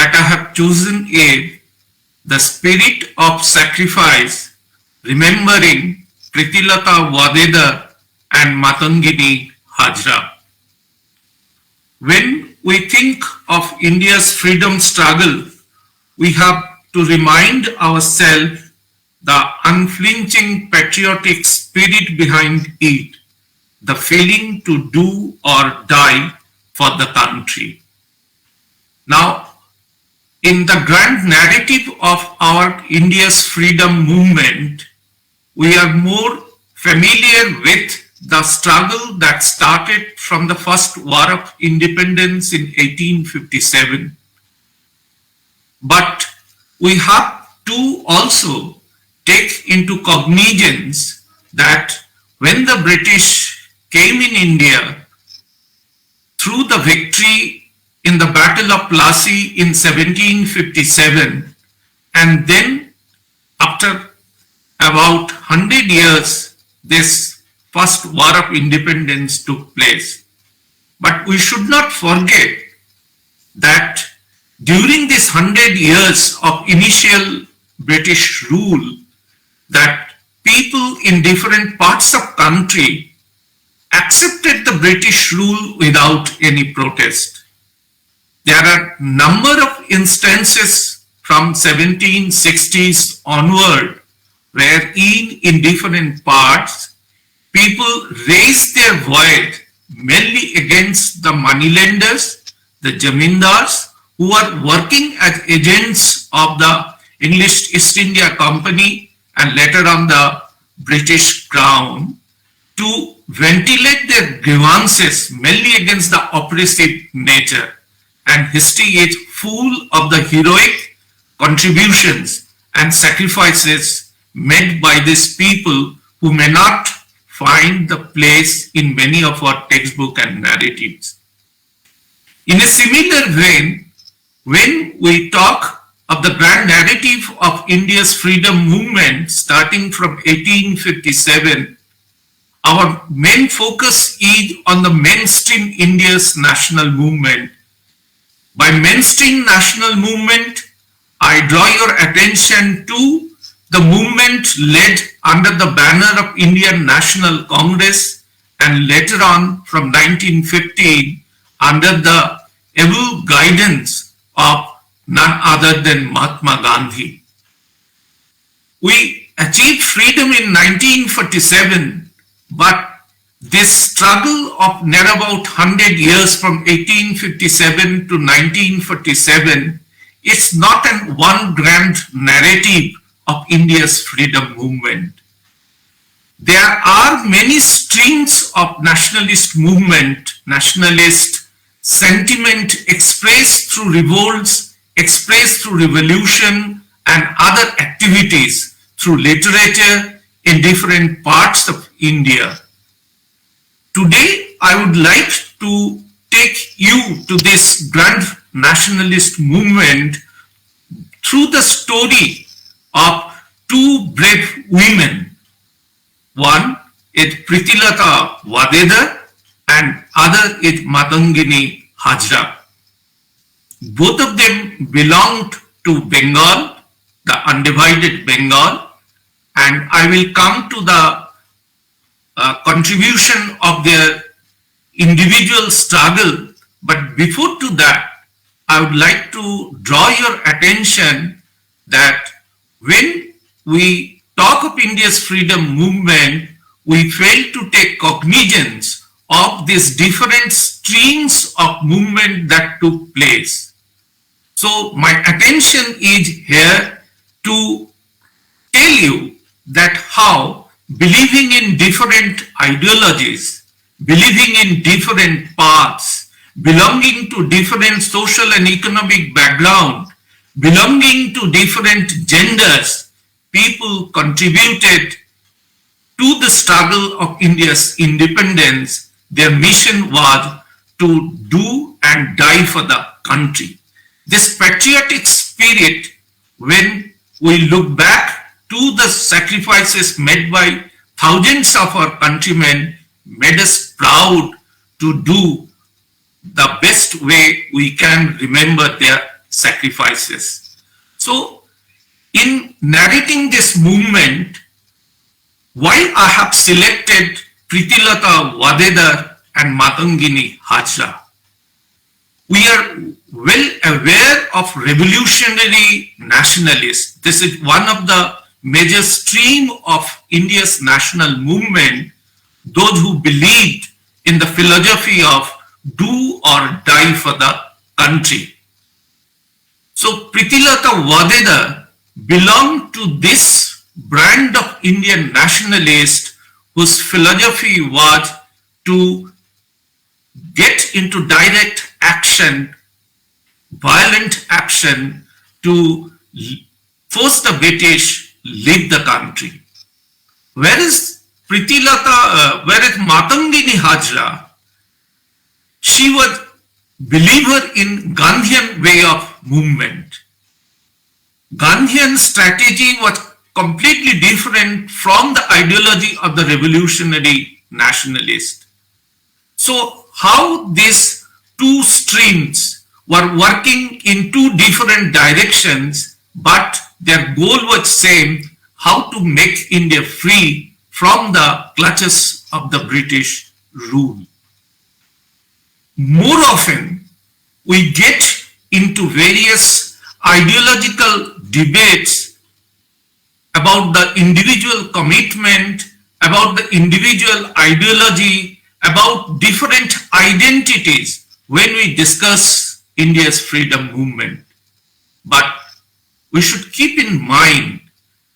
that I have chosen is the spirit of sacrifice, remembering Pritilata, Waddedar and Matangini, Hazra. When we think of India's freedom struggle, we have to remind ourselves the unflinching patriotic spirit behind it, the feeling to do or die for the country. Now, in the grand narrative of our India's freedom movement, we are more familiar with the struggle that started from the first War of Independence in 1857. But we have to also take into cognizance that when the British came in India through the victory in the Battle of Plassey in 1757, and then after about 100 years, this first War of Independence took place. But we should not forget that during this 100 years of initial British rule, that people in different parts of country accepted the British rule without any protest. There are a number of instances from 1760s onward where in different parts, people raised their voice mainly against the moneylenders, the jamindars, who are working as agents of the English East India Company and later on the British Crown, to ventilate their grievances mainly against the oppressive nature. And history is full of the heroic contributions and sacrifices made by these people who may not find the place in many of our textbook and narratives. In a similar vein, when we talk of the grand narrative of India's freedom movement starting from 1857, our main focus is on the mainstream India's national movement. By mainstream national movement, I draw your attention to the movement led under the banner of Indian National Congress and later on from 1915 under the able guidance of none other than Mahatma Gandhi. We achieved freedom in 1947, but this struggle of near about 100 years from 1857 to 1947 is not one grand narrative of India's freedom movement. There are many streams of nationalist movement, nationalist sentiment expressed through revolts, expressed through revolution and other activities through literature in different parts of India. Today, I would like to take you to this grand nationalist movement through the story of two brave women. One is Pritilata Waddedar and other is Matangini, Hazra. Both of them belonged to Bengal, the undivided Bengal, and I will come to the contribution of their individual struggle. But before to that, I would like to draw your attention that when we talk of India's freedom movement, we fail to take cognizance of these different streams of movement that took place. So my attention is here to tell you that how believing in different ideologies, believing in different paths, belonging to different social and economic background, belonging to different genders, people contributed to the struggle of India's independence. Their mission was to do and die for the country. This patriotic spirit, when we look back to the sacrifices made by thousands of our countrymen, made us proud to do the best way we can remember their sacrifices. So, in narrating this movement, why I have selected Pritilata, Waddedar and Matangini, Hazra. We are well aware of revolutionary nationalists. This is one of the major stream of India's national movement, those who believed in the philosophy of do or die for the country. So Pritilata, Waddedar belonged to this brand of Indian nationalists whose philosophy was to get into direct action, violent action to force the British leave the country. Whereas Matangini Hazra, she was believer in Gandhian way of movement. Gandhian strategy was completely different from the ideology of the revolutionary nationalist. So how these two streams were working in two different directions, but their goal was same, how to make India free from the clutches of the British rule. More often, we get into various ideological debates about the individual commitment, about the individual ideology, about different identities when we discuss India's freedom movement. But we should keep in mind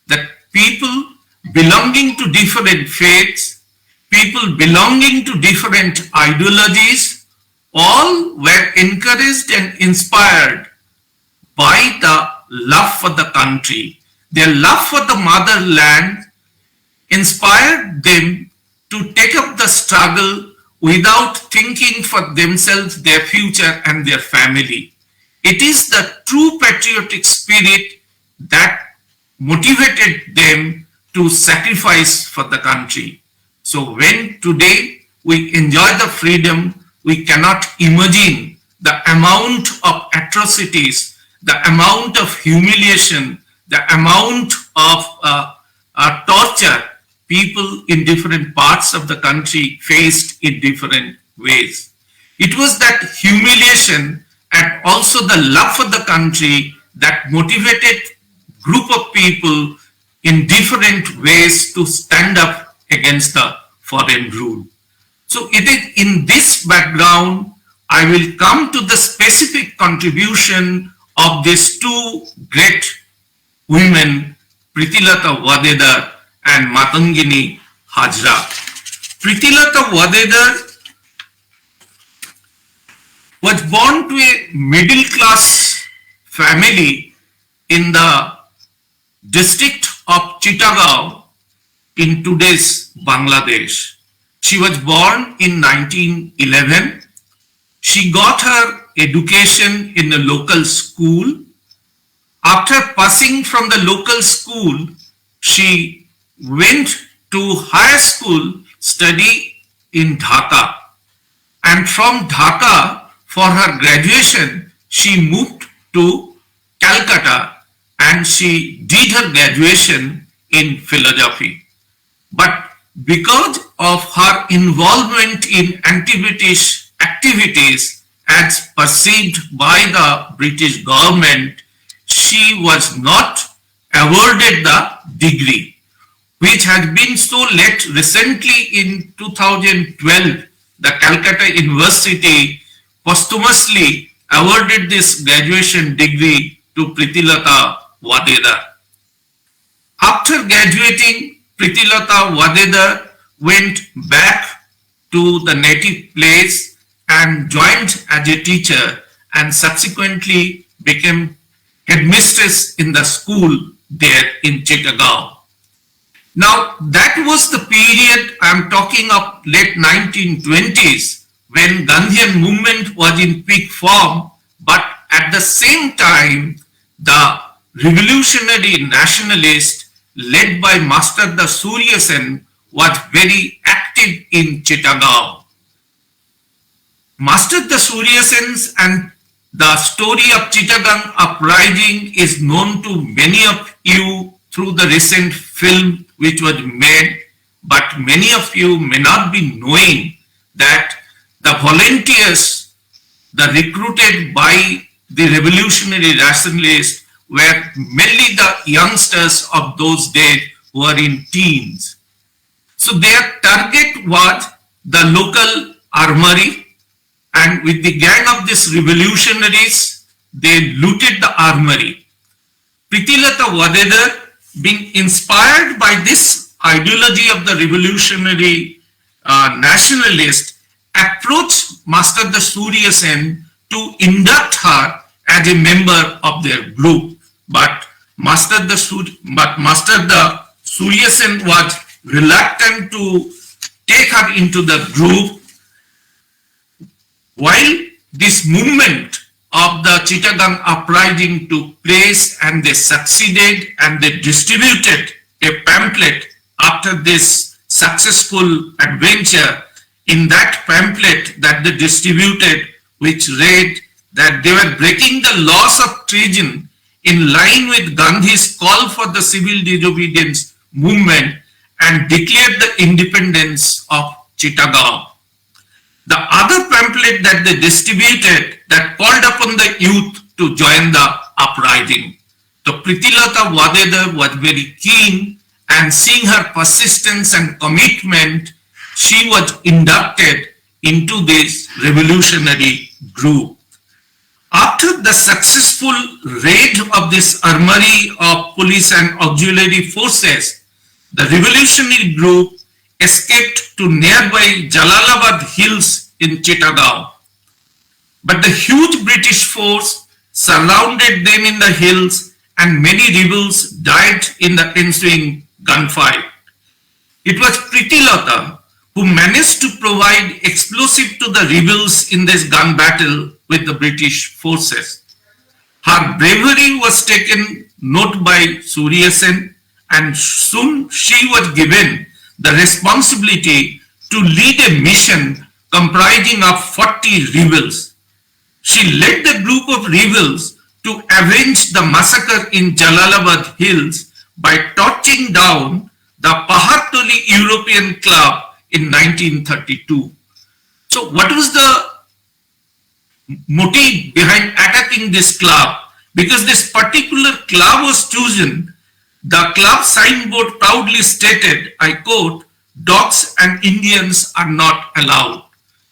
that people belonging to different faiths, people belonging to different ideologies, all were encouraged and inspired by the love for the country. Their love for the motherland inspired them to take up the struggle without thinking for themselves, their future and their family. It is the true patriotic spirit that motivated them to sacrifice for the country. So when today we enjoy the freedom, we cannot imagine the amount of atrocities, the amount of humiliation, the amount of torture people in different parts of the country faced in different ways. It was that humiliation and also the love for the country that motivated group of people in different ways to stand up against the foreign rule. So it is in this background I will come to the specific contribution of these two great women, Pritilata Waddedar and Matangini Hazra. Pritilata Waddedar was born to a middle class family in the district of Chittagong in today's Bangladesh. She was born in 1911. She got her education in a local school. After passing from the local school, she went to higher school study in Dhaka. And from Dhaka, for her graduation, she moved to Calcutta and she did her graduation in philosophy. But because of her involvement in anti-British activities as perceived by the British government, she was not awarded the degree, which has been so late. Recently in 2012, the Calcutta University posthumously awarded this graduation degree to Pritilata Waddedar. After graduating, Pritilata Waddedar went back to the native place and joined as a teacher and subsequently became headmistress in the school there in Chittagong. Now that was the period I'm talking of, late 1920s, when Gandhian movement was in peak form, but at the same time the revolutionary nationalist led by Master the Surya Sen was very active in Chittagong. Master the Surya Sen's and The story of Chittagong uprising is known to many of you through the recent film which was made, but many of you may not be knowing that the volunteers, the recruited by the revolutionary rationalists were mainly the youngsters of those days who are in teens. So their target was the local armory, and with the gang of these revolutionaries, they looted the armory. Pritilata Waddedar, being inspired by this ideology of the revolutionary nationalist, approached Master the Surya Sen to induct her as a member of their group. But Master the Surya Sen was reluctant to take her into the group. While this movement of the Chittagong uprising took place and they succeeded and they distributed a pamphlet after this successful adventure. In that pamphlet that they distributed, which read that they were breaking the laws of treason in line with Gandhi's call for the civil disobedience movement and declared the independence of Chittagong. The other pamphlet that they distributed that called upon the youth to join the uprising. So Pritilata Waddedar was very keen, and seeing her persistence and commitment, she was inducted into this revolutionary group. After the successful raid of this armory of police and auxiliary forces, the revolutionary group escaped to nearby Jalalabad hills in Chittagong. But the huge British force surrounded them in the hills, and many rebels died in the ensuing gunfight. It was Pritilata who managed to provide explosive to the rebels in this gun battle with the British forces. Her bravery was taken note by Surya Sen, and soon she was given the responsibility to lead a mission comprising of 40 rebels. She led the group of rebels to avenge the massacre in Jalalabad hills by torching down the Pahartoli European Club in 1932. So what was the motive behind attacking this club? Because this particular club was chosen, the club signboard proudly stated, I quote, "Dogs and Indians are not allowed."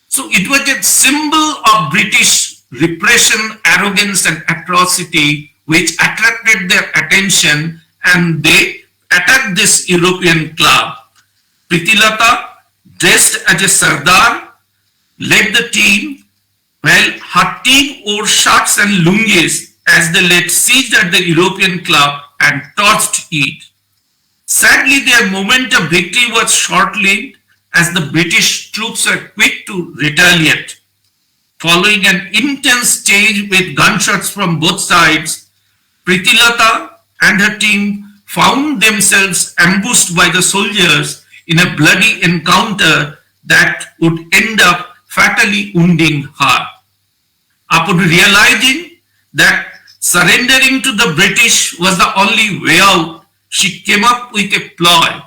So it was a symbol of British repression, arrogance and atrocity which attracted their attention, and they attacked this European club. Pritilata, dressed as a Sardar, led the team, while her team wore shirts and lungis as they laid siege at the European club and torched it. Sadly, their moment of victory was short-lived as the British troops were quick to retaliate. Following an intense change with gunshots from both sides, Pritilata and her team found themselves ambushed by the soldiers in a bloody encounter that would end up fatally wounding her. Upon realizing that surrendering to the British was the only way out, she came up with a ploy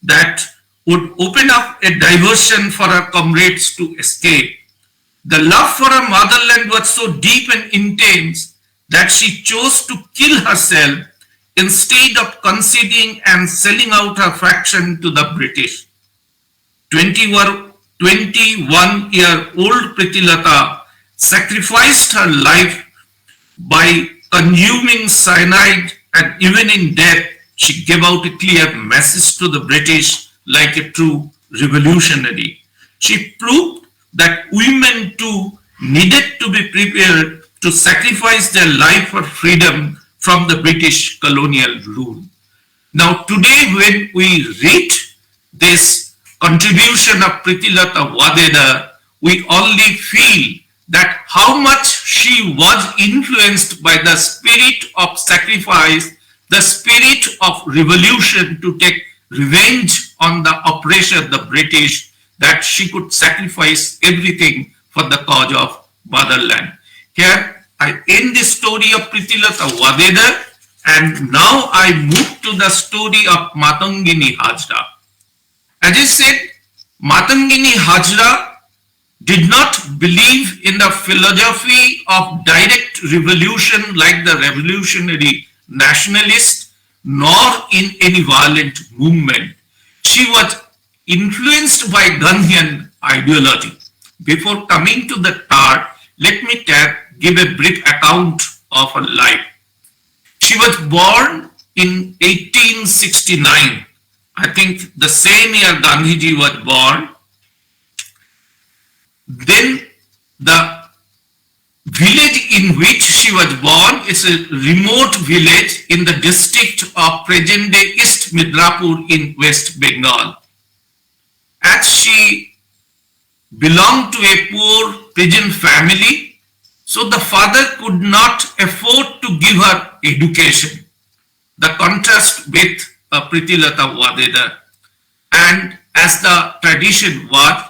that would open up a diversion for her comrades to escape. The love for her motherland was so deep and intense that she chose to kill herself instead of conceding and selling out her faction to the British. 21-year-old Pritilata sacrificed her life by consuming cyanide, and even in death, she gave out a clear message to the British like a true revolutionary. She proved that women too needed to be prepared to sacrifice their life for freedom from the British colonial rule. Now today when we read this contribution of Pritilata Waddedar, we only feel that how much she was influenced by the spirit of sacrifice, the spirit of revolution to take revenge on the oppressor, the British, that she could sacrifice everything for the cause of motherland. Here, I end the story of Pritilata Waddedar, and now I move to the story of Matangini Hazra. As I said, Matangini Hazra did not believe in the philosophy of direct revolution like the revolutionary nationalists, nor in any violent movement. She was influenced by Gandhian ideology. Before coming to the third, let me give a brief account of her life. She was born in 1869. I think the same year Gandhiji was born. Then the village in which she was born is a remote village in the district of present-day East Midnapur in West Bengal. As she belonged to a poor peasant family, so the father could not afford to give her education. The contrast with Pritilata Waddedar. And as the tradition was,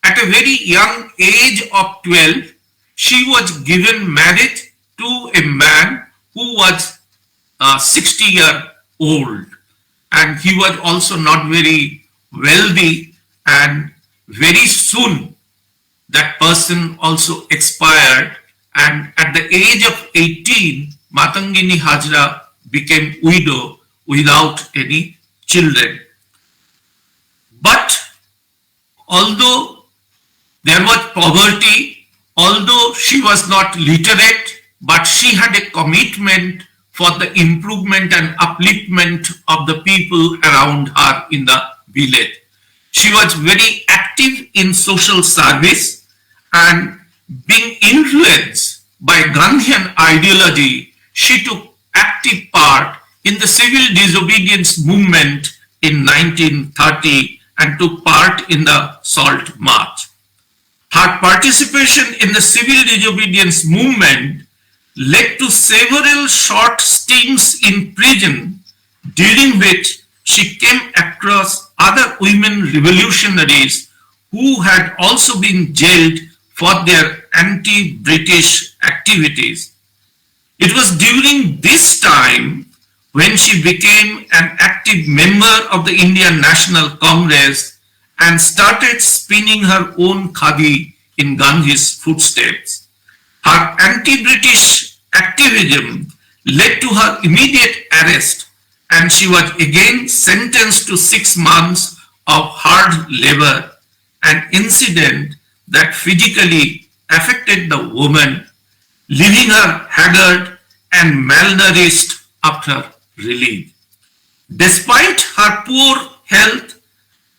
at a very young age of 12, she was given marriage to a man who was 60 years old. And he was also not very wealthy, and very soon that person also expired, and at the age of 18, Matangini Hazra became widow without any children. But although there was poverty, although she was not literate, but she had a commitment for the improvement and upliftment of the people around her in the village. She was very active in social service, and being influenced by Gandhian ideology, she took active part in the civil disobedience movement in 1930 and took part in the Salt March. Her participation in the civil disobedience movement led to several short stints in prison, during which she came across other women revolutionaries who had also been jailed for their anti-British activities. It was during this time when she became an active member of the Indian National Congress and started spinning her own khadi in Gandhi's footsteps. Her anti-British activism led to her immediate arrest, and she was again sentenced to 6 months of hard labor, an incident that physically affected the woman, leaving her haggard and malnourished after release. Despite her poor health,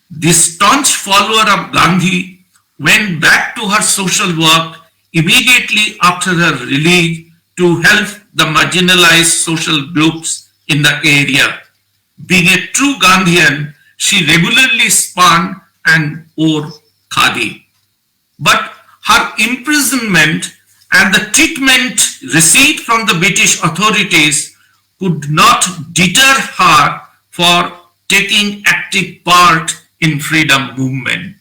the staunch follower of Gandhi went back to her social work immediately after her release to help the marginalized social groups in the area. Being a true Gandhian, she regularly spun and wore khadi. But her imprisonment and the treatment received from the British authorities could not deter her for taking active part in freedom movement.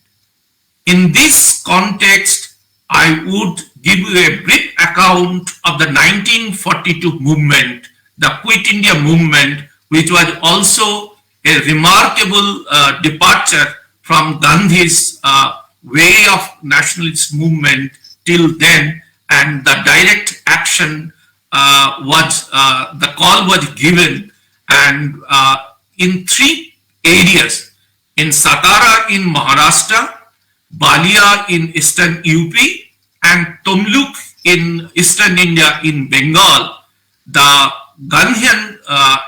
In this context, I would give you a brief account of the 1942 movement, the Quit India movement, which was also a remarkable departure from Gandhi's way of nationalist movement till then, and the direct action the call was given, and in 3 areas, in Satara in Maharashtra, Balia in eastern UP, and Tamluk in eastern India in Bengal, the Gandhian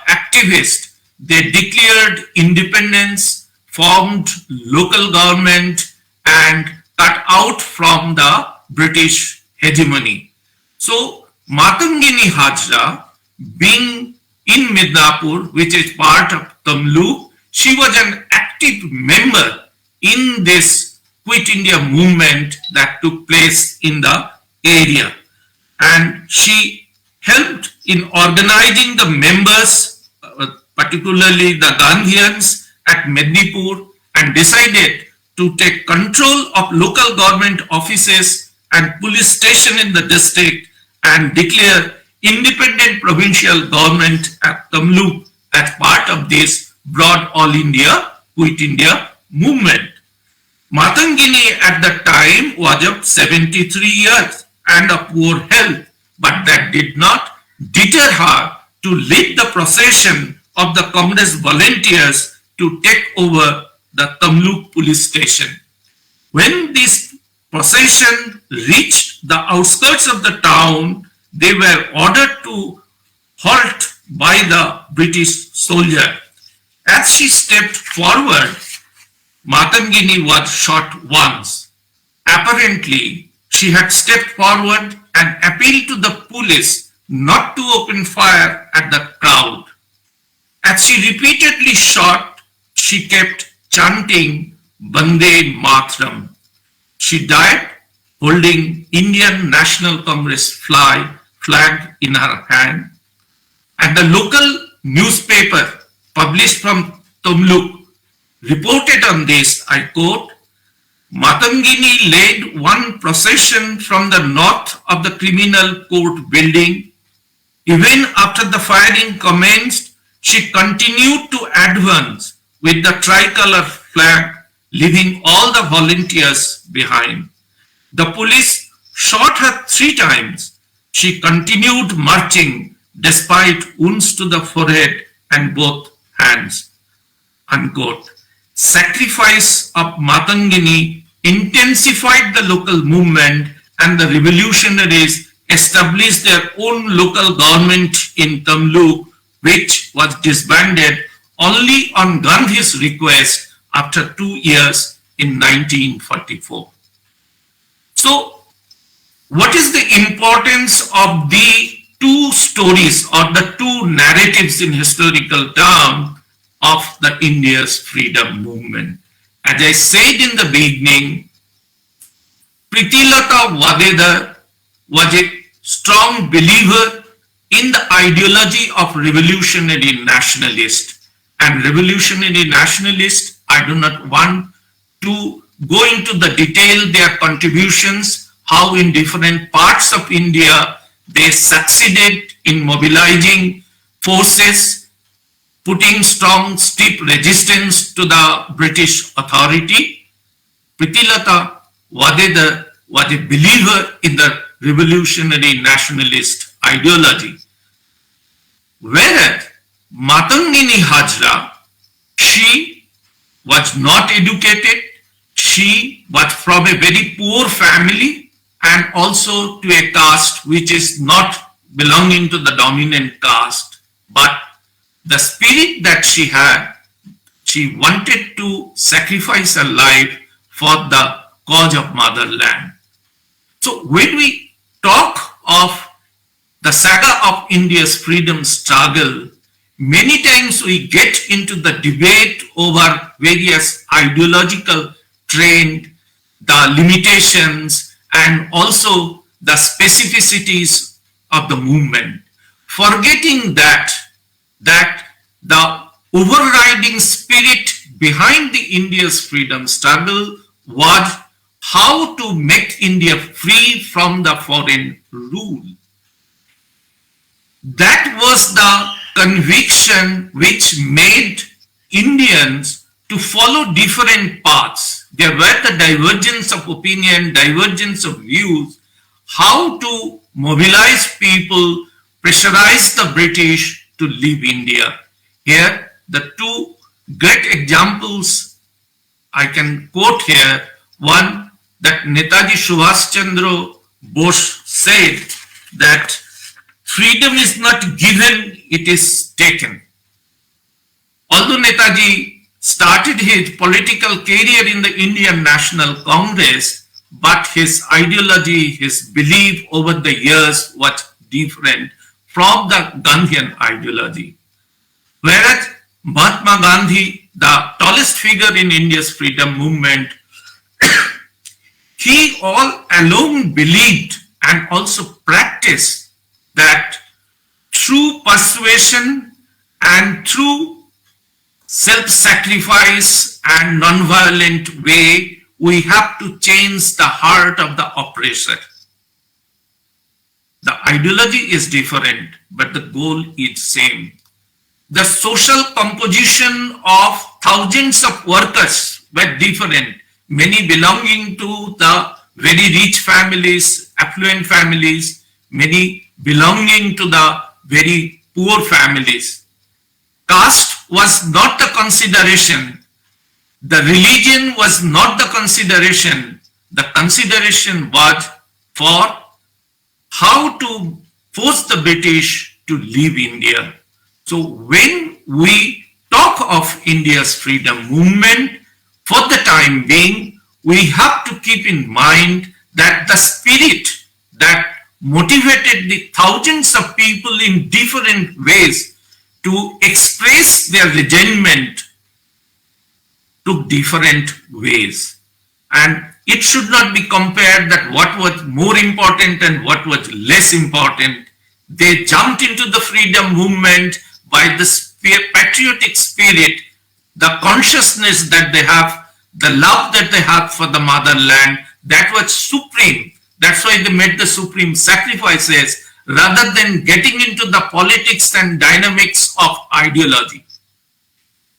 activists, they declared independence, formed local government, and cut out from the British hegemony. So Matangini Hazra, being in Midnapur, which is part of Tamluk, she was an active member in this Quit India movement that took place in the area. And she helped in organizing the members, particularly the Gandhians at Mednipur, and decided to take control of local government offices and police station in the district, and declare independent provincial government at Tamluk as part of this broad All India, Quit India movement. Matangini at the time was of 73 years and of poor health, but that did not deter her to lead the procession of the Congress volunteers to take over the Tamluk police station. When this procession reached the outskirts of the town, they were ordered to halt by the British soldier. As she stepped forward, Matangini was shot once. Apparently, she had stepped forward and appealed to the police not to open fire at the crowd. As she repeatedly shot, she kept chanting Bande Matram. She died holding Indian National Congress flag in her hand. And the local newspaper published from Tamluk reported on this, I quote, Matangini led one procession from the north of the criminal court building. Even after the firing commenced, she continued to advance with the tricolor flag, leaving all the volunteers behind. The police shot her 3 times. She continued marching despite wounds to the forehead and both hands. Unquote. Sacrifice of Matangini intensified the local movement, and the revolutionaries established their own local government in Tamluk, which was disbanded only on Gandhi's request after 2 years in 1944. So, what is the importance of the 2 stories or the 2 narratives in historical terms of the India's freedom movement? As I said in the beginning, Pritilata Waddedar was a strong believer in the ideology of revolutionary nationalists. And revolutionary nationalists, I do not want to go into the detail their contributions, how in different parts of India they succeeded in mobilizing forces, putting strong, steep resistance to the British authority. Pritilata Waddedar was a believer in the revolutionary nationalist ideology. Whereas Matangini Hazra, she was not educated, she was from a very poor family and also to a caste which is not belonging to the dominant caste, but the spirit that she had, she wanted to sacrifice her life for the cause of motherland. So when we talk of the saga of India's freedom struggle, many times we get into the debate over various ideological trends, the limitations, and also the specificities of the movement, forgetting that the overriding spirit behind the India's freedom struggle was how to make India free from the foreign rule. That was the conviction which made Indians to follow different paths. There were the divergence of opinion, divergence of views, how to mobilize people, pressurize the British to leave India. Here, the 2 great examples I can quote here. One, that Netaji Subhash Chandra Bose said that freedom is not given, it is taken. Although Netaji started his political career in the Indian National Congress, but his ideology, his belief over the years was different from the Gandhian ideology. Whereas Mahatma Gandhi, the tallest figure in India's freedom movement, he all along believed and also practiced that through persuasion and through self-sacrifice and non-violent way, we have to change the heart of the oppressor. The ideology is different, but the goal is same. The social composition of thousands of workers were different, many belonging to the very rich families, affluent families, many belonging to the very poor families. Caste was not the consideration. The religion was not the consideration. The consideration was for how to force the British to leave India. So when we talk of India's freedom movement, for the time being, we have to keep in mind that the spirit that motivated the thousands of people in different ways to express their resentment took different ways. And it should not be compared that what was more important and what was less important. They jumped into the freedom movement by the patriotic spirit, the consciousness that they have, the love that they have for the motherland, that was supreme. That's why they made the supreme sacrifices rather than getting into the politics and dynamics of ideology.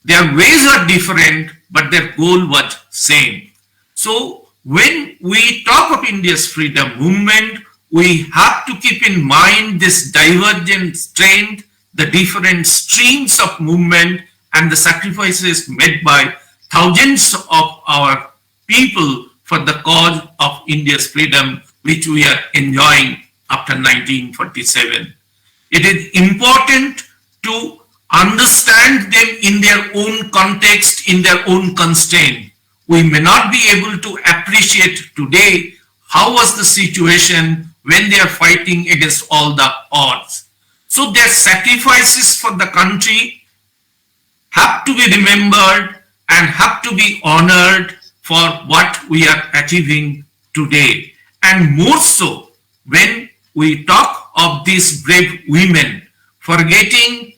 Their ways are different, but their goal was same. So when we talk of India's freedom movement, we have to keep in mind this divergent strength, the different streams of movement and the sacrifices made by thousands of our people for the cause of India's freedom, which we are enjoying after 1947. It is important to understand them in their own context, in their own constraint. We may not be able to appreciate today how was the situation when they are fighting against all the odds. So their sacrifices for the country have to be remembered and have to be honored for what we are achieving today. And more so when we talk of these brave women, forgetting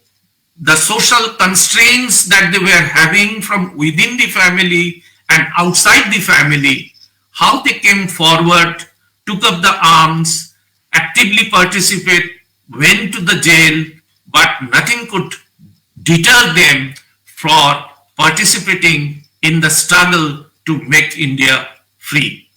the social constraints that they were having from within the family and outside the family, how they came forward, took up the arms, actively participate, went to the jail, but nothing could deter them for participating in the struggle to make India free.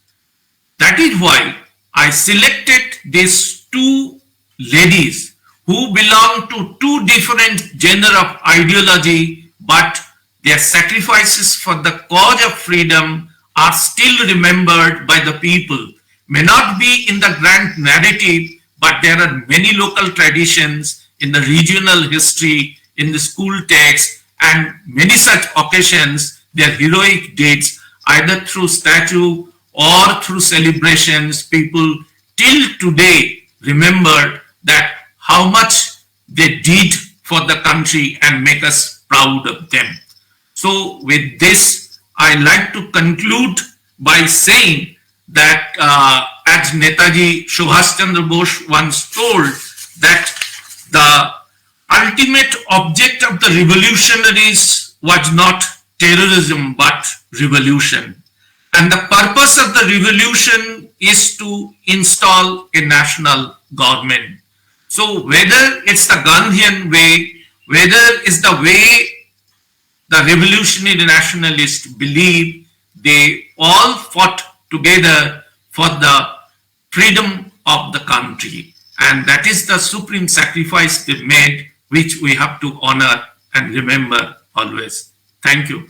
That is why I selected these two ladies who belong to two different genre of ideology, but their sacrifices for the cause of freedom are still remembered by the people. May not be in the grand narrative, but there are many local traditions in the regional history, in the school text, and many such occasions, their heroic deeds, either through statue or through celebrations, people till today remember that how much they did for the country and make us proud of them. So with this, I like to conclude by saying that as Netaji Subhash Chandra Bose once told, that the ultimate object of the revolutionaries was not terrorism but revolution. And the purpose of the revolution is to install a national government. So whether it's the Gandhian way, whether it's the way the revolutionary nationalists believe, they all fought together for the freedom of the country. And that is the supreme sacrifice they made, which we have to honor and remember always. Thank you.